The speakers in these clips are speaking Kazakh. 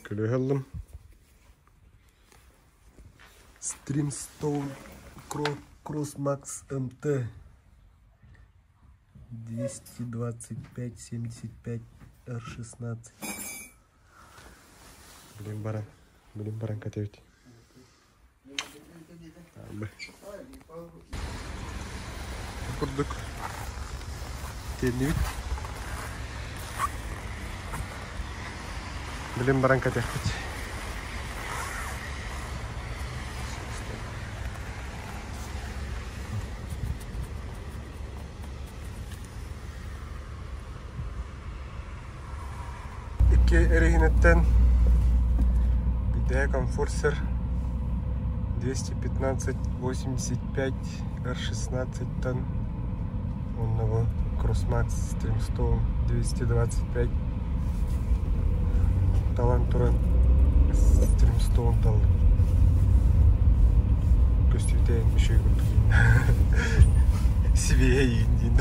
Көлөһөллüm. Streamstone Crossmax MT 225-75 R16. Блин, баран катевить. Курдук. Теннивит. Блин, баран катевить. Эрегинеттен бидая комфорсер 215-85 R16 тонн. Онного Crossmax Streamstone 225 талантуран Streamstone тал. Көстүтен еще и себе индин.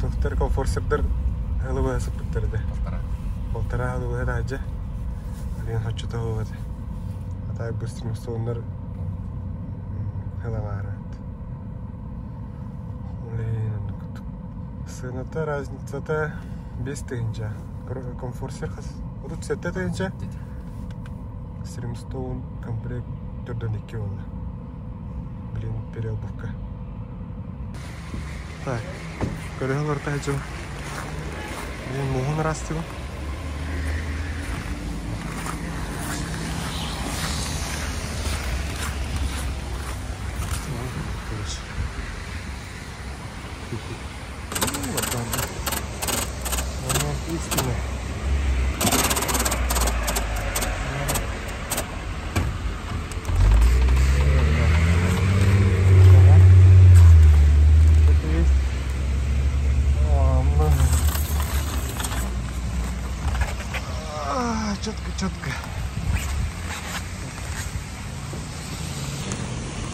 Тоқтар комфорсердер Hello, as a putter. Poltara, the Raja. I didn't have to do it. But I boosted sooner. Hello, Senator as the best danger. Comforter has root set danger. Streamstone can break to the Nikol. Blin Period book. Hi, got a hundred times. Mohon rastı bu. Четко.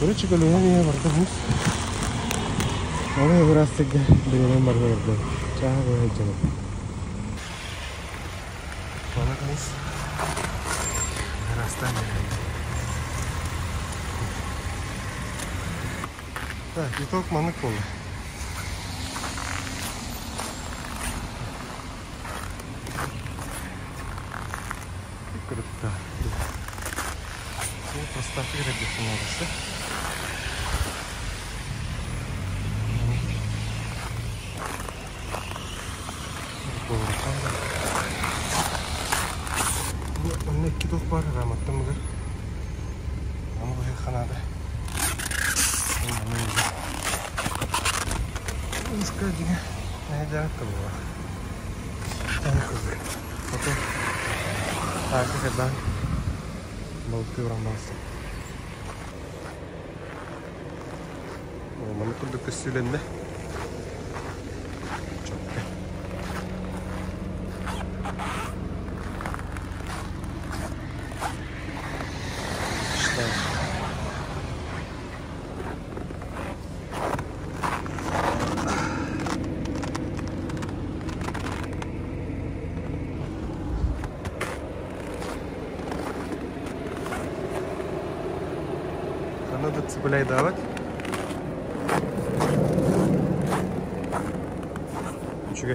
Короче, колония бартамус. Оно вырастет берем барбарда. Чаха выйдет. Понакнус. Вырастание. Так, итог манакола. Круто. Ну, просто фигуры становятся. Он не кидал пары рамок, там говорит. Он уже ханада. Он скажет, не дякую. Потом. Как это? Болты рамасы. О, мы тут допустили, да? Четко. Что? Надо цеплять давать. Чего?